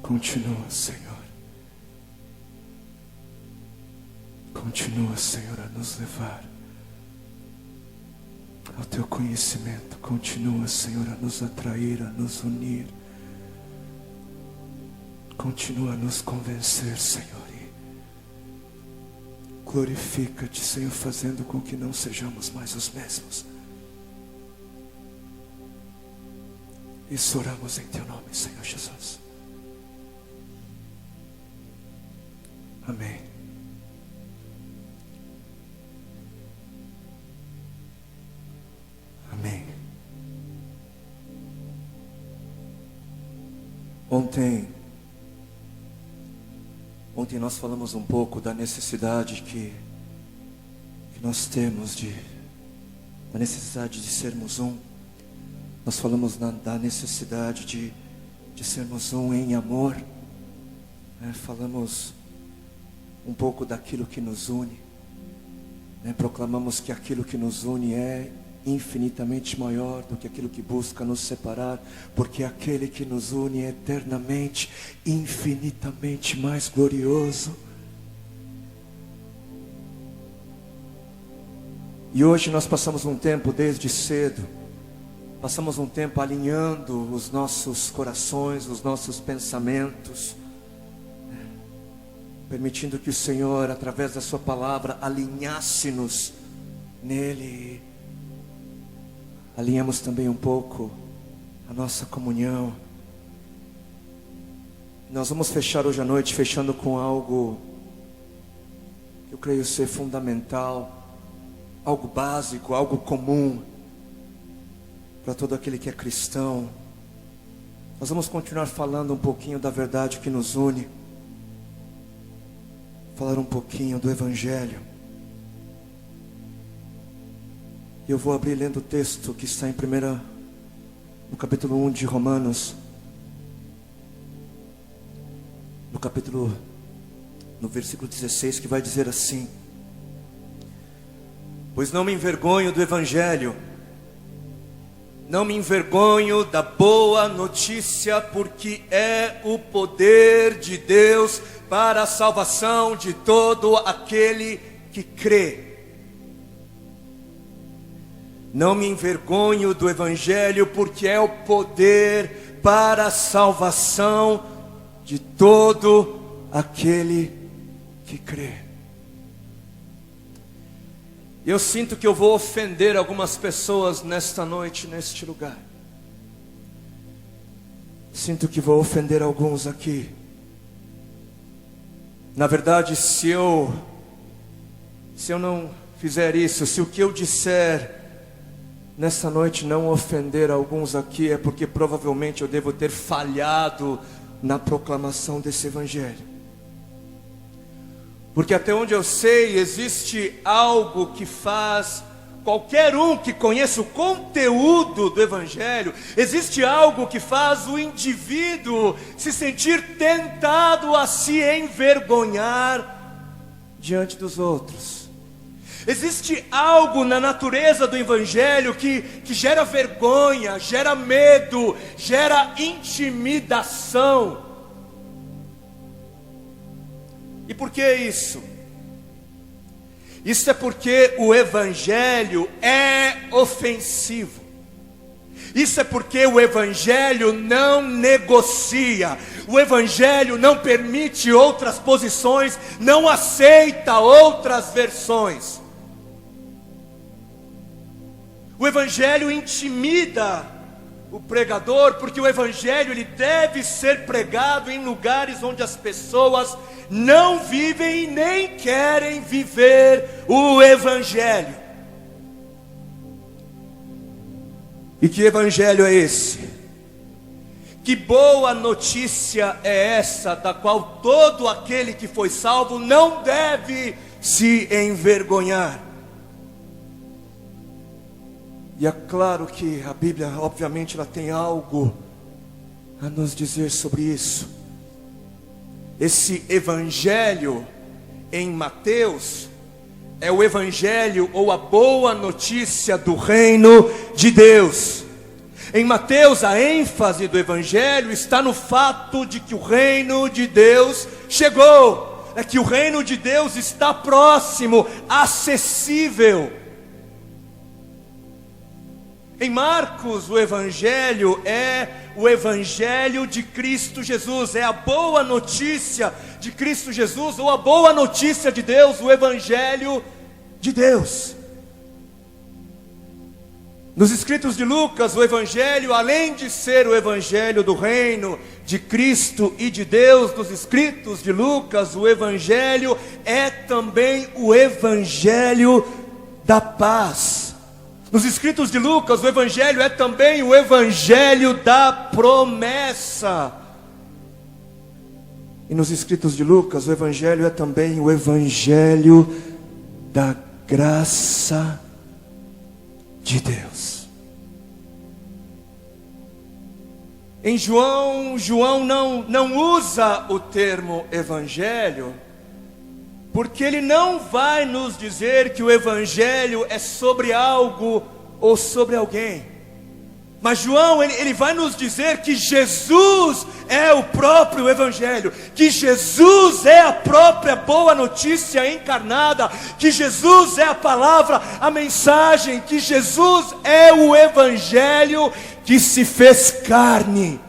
Continua, Senhor. Continua, Senhor, a nos levar ao Teu conhecimento. Continua, Senhor, a nos atrair, a nos unir. Continua a nos convencer, Senhor. E glorifica-te, Senhor, fazendo com que não sejamos mais os mesmos. Isso oramos em Teu nome, Senhor Jesus. Amém. Amém. Ontem nós falamos um pouco da necessidade que nós temos da necessidade de sermos um. Nós falamos da necessidade de sermos um em amor. Falamos um pouco daquilo que nos une. Proclamamos que aquilo que nos une é infinitamente maior do que aquilo que busca nos separar, porque aquele que nos une é eternamente, infinitamente mais glorioso. E hoje nós passamos um tempo desde cedo, passamos um tempo alinhando os nossos corações, os nossos pensamentos, permitindo que o Senhor, através da sua palavra, alinhasse-nos nele. Alinhamos também um pouco a nossa comunhão. Nós vamos fechar hoje à noite, fechando com algo que eu creio ser fundamental, algo básico, algo comum para todo aquele que é cristão. Nós vamos continuar falando um pouquinho da verdade que nos une, falar um pouquinho do Evangelho. Eu vou abrir lendo o texto que está no capítulo 1 de Romanos. No versículo 16, que vai dizer assim: pois não me envergonho do Evangelho, não me envergonho da boa notícia, porque é o poder de Deus para a salvação de todo aquele que crê. Não me envergonho do Evangelho, porque é o poder para a salvação de todo aquele que crê. Eu sinto que eu vou ofender algumas pessoas nesta noite, neste lugar. Sinto que vou ofender alguns aqui. Na verdade, se eu não fizer isso, se o que eu disser nessa noite não ofender alguns aqui, é porque provavelmente eu devo ter falhado na proclamação desse Evangelho. Porque até onde eu sei, existe algo que faz qualquer um que conheça o conteúdo do Evangelho, existe algo que faz o indivíduo se sentir tentado a se envergonhar diante dos outros. Existe algo na natureza do Evangelho que gera vergonha, gera medo, gera intimidação. E por que isso? Isso é porque o Evangelho é ofensivo. Isso é porque o Evangelho não negocia. O Evangelho não permite outras posições, não aceita outras versões. O Evangelho intimida o pregador, porque o Evangelho ele deve ser pregado em lugares onde as pessoas não vivem e nem querem viver o Evangelho. E que Evangelho é esse? Que boa notícia é essa, da qual todo aquele que foi salvo não deve se envergonhar? E é claro que a Bíblia, obviamente, ela tem algo a nos dizer sobre isso. Esse Evangelho em Mateus é o Evangelho ou a boa notícia do reino de Deus. Em Mateus, a ênfase do Evangelho está no fato de que o reino de Deus chegou, é que o reino de Deus está próximo, acessível. Em Marcos, o Evangelho é o Evangelho de Cristo Jesus, é a boa notícia de Cristo Jesus, ou a boa notícia de Deus, o Evangelho de Deus. Nos escritos de Lucas, o Evangelho, além de ser o Evangelho do reino de Cristo e de Deus, nos escritos de Lucas, o Evangelho é também o Evangelho da paz. Nos escritos de Lucas, o Evangelho é também o Evangelho da promessa. E nos escritos de Lucas, o Evangelho é também o Evangelho da graça de Deus. Em João não usa o termo Evangelho, porque ele não vai nos dizer que o Evangelho é sobre algo ou sobre alguém. Mas João, ele vai nos dizer que Jesus é o próprio Evangelho, que Jesus é a própria boa notícia encarnada, que Jesus é a palavra, a mensagem, que Jesus é o Evangelho que se fez carne.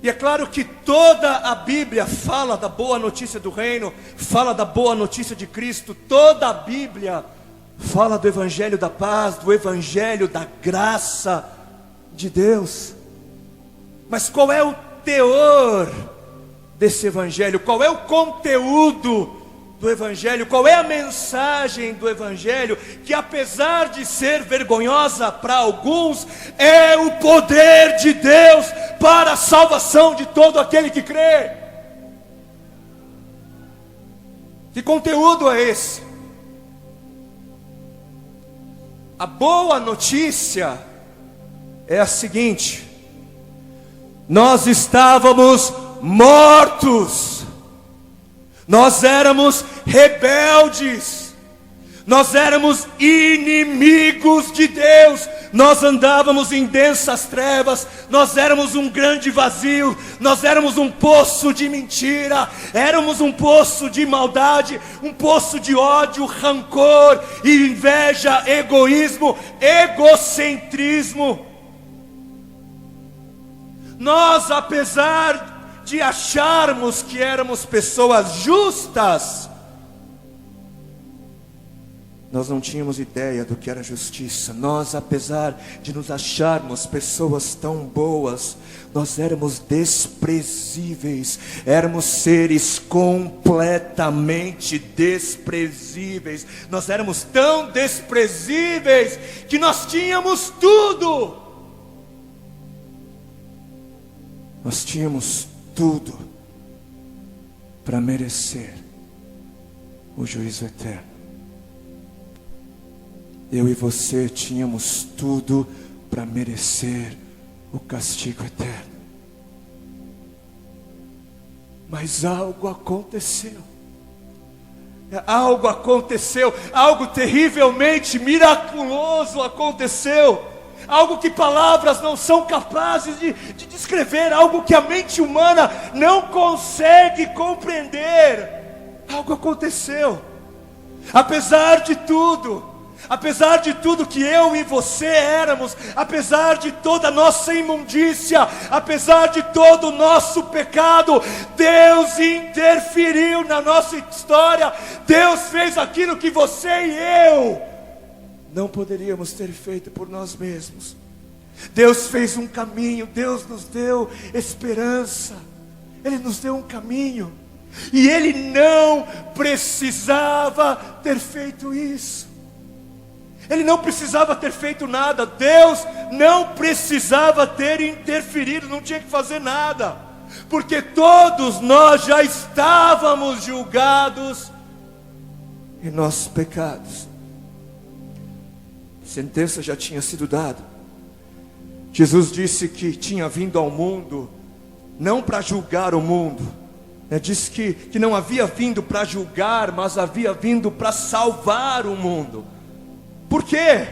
E é claro que toda a Bíblia fala da boa notícia do reino, fala da boa notícia de Cristo, toda a Bíblia fala do Evangelho da paz, do Evangelho da graça de Deus. Mas qual é o teor desse Evangelho? Qual é o conteúdo do Evangelho? Qual é a mensagem do Evangelho? Que apesar de ser vergonhosa para alguns, é o poder de Deus para a salvação de todo aquele que crê. Que conteúdo é esse? A boa notícia é a seguinte: nós estávamos mortos, nós éramos rebeldes, nós éramos inimigos de Deus, nós andávamos em densas trevas, nós éramos um grande vazio, nós éramos um poço de mentira, éramos um poço de maldade, um poço de ódio, rancor, inveja, egoísmo, egocentrismo. Nós, apesar de acharmos que éramos pessoas justas, nós não tínhamos ideia do que era justiça. Nós, apesar de nos acharmos pessoas tão boas, nós éramos desprezíveis, éramos seres completamente desprezíveis. Nós éramos tão desprezíveis que nós tínhamos tudo. Nós tínhamos tudo para merecer o juízo eterno. Eu e você tínhamos tudo para merecer o castigo eterno. Mas algo aconteceu. Algo terrivelmente miraculoso aconteceu. Algo que palavras não são capazes de descrever, algo que a mente humana não consegue compreender. Algo aconteceu. Apesar de tudo que eu e você éramos, apesar de toda a nossa imundícia, apesar de todo o nosso pecado, Deus interferiu na nossa história. Deus fez aquilo que você e eu não poderíamos ter feito por nós mesmos. Deus fez um caminho, Deus nos deu esperança, Ele nos deu um caminho, e Ele não precisava ter feito isso. Ele não precisava ter feito nada. Deus não precisava ter interferido, não tinha que fazer nada, porque todos nós já estávamos julgados em nossos pecados. A sentença já tinha sido dada. Jesus disse que tinha vindo ao mundo não para julgar o mundo, disse que não havia vindo para julgar, mas havia vindo para salvar o mundo. Por quê?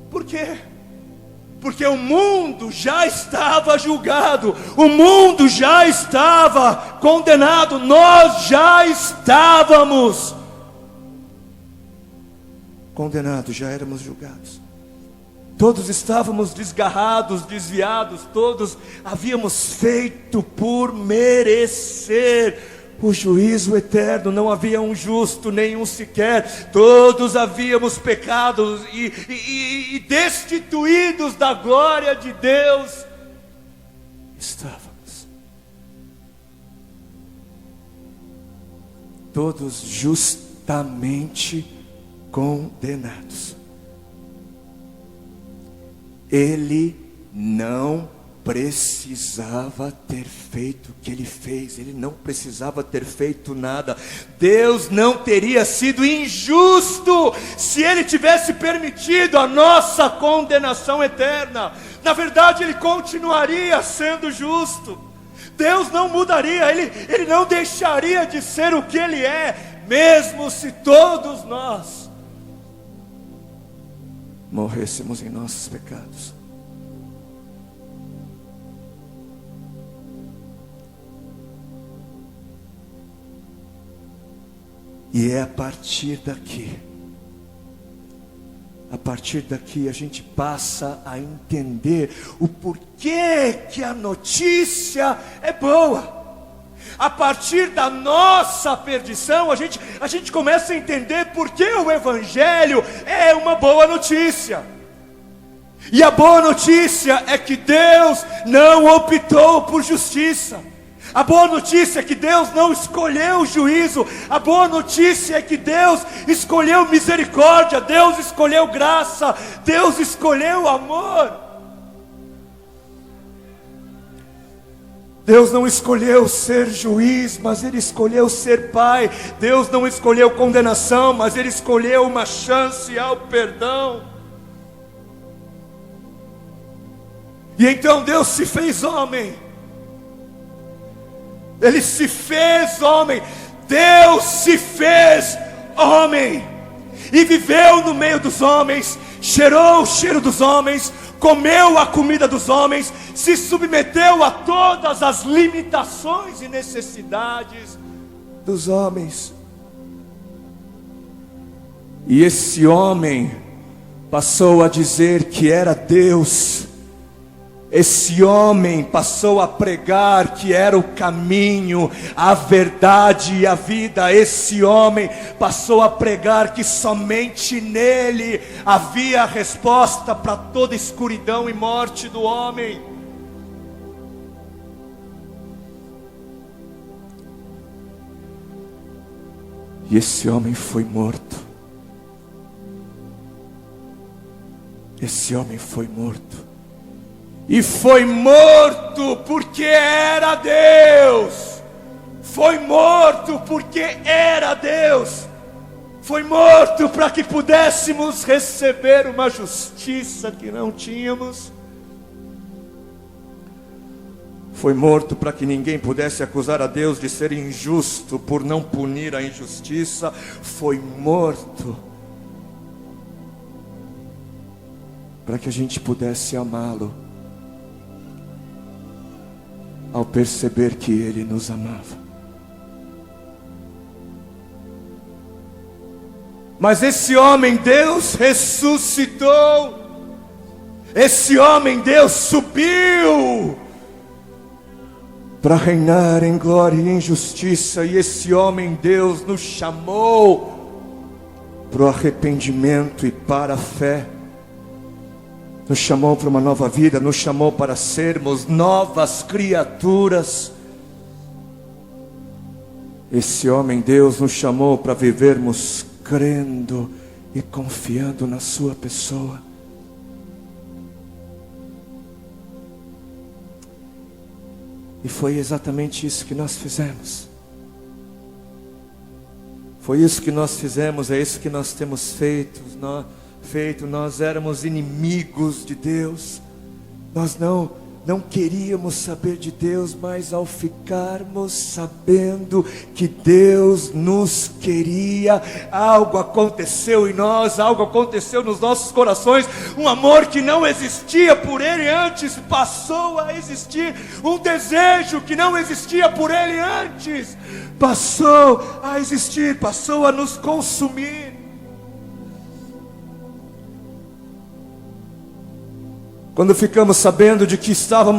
Por quê? Porque o mundo já estava julgado, o mundo já estava condenado, nós já estávamos condenados, já éramos julgados. Todos estávamos desgarrados, desviados, todos havíamos feito por merecer o juízo eterno. Não havia um justo, nenhum sequer. Todos havíamos pecado e destituídos da glória de Deus estávamos. Todos justamente condenados. Ele não precisava ter feito o que ele fez. Ele não precisava ter feito nada. Deus não teria sido injusto se ele tivesse permitido a nossa condenação eterna. Na verdade, ele continuaria sendo justo. Deus não mudaria, ele não deixaria de ser o que ele é, mesmo se todos nós morrêssemos em nossos pecados. E é a partir daqui a gente passa a entender o porquê que a notícia é boa. A partir da nossa perdição, a gente começa a entender por que o Evangelho é uma boa notícia. E a boa notícia é que Deus não optou por justiça. A boa notícia é que Deus não escolheu juízo. A boa notícia é que Deus escolheu misericórdia, Deus escolheu graça, Deus escolheu amor. Deus não escolheu ser juiz, mas Ele escolheu ser pai. Deus não escolheu condenação, mas Ele escolheu uma chance ao perdão. E então Deus se fez homem. Ele se fez homem. Deus se fez homem. E viveu no meio dos homens, cheirou o cheiro dos homens, comeu a comida dos homens, se submeteu a todas as limitações e necessidades dos homens. E esse homem passou a dizer que era Deus. Esse homem passou a pregar que era o caminho, a verdade e a vida. Esse homem passou a pregar que somente nele havia a resposta para toda escuridão e morte do homem. E esse homem foi morto. Esse homem foi morto. E foi morto porque era Deus. Foi morto porque era Deus. Foi morto para que pudéssemos receber uma justiça que não tínhamos. Foi morto para que ninguém pudesse acusar a Deus de ser injusto por não punir a injustiça. Foi morto para que a gente pudesse amá-lo, ao perceber que Ele nos amava. Mas esse homem Deus ressuscitou. Esse homem Deus subiu para reinar em glória e em justiça. E esse homem Deus nos chamou para o arrependimento e para a fé. Nos chamou para uma nova vida, nos chamou para sermos novas criaturas. Esse homem Deus nos chamou para vivermos crendo e confiando na sua pessoa. E foi exatamente isso que nós fizemos. Foi isso que nós fizemos, é isso que nós temos feito. Nós éramos inimigos de Deus. Nós não não queríamos saber de Deus, mas ao ficarmos sabendo que Deus nos queria, algo aconteceu em nós, algo aconteceu nos nossos corações. Um amor que não existia por Ele antes passou a existir. Um desejo que não existia por Ele antes passou a existir, passou a nos consumir. Quando ficamos sabendo de que estávamos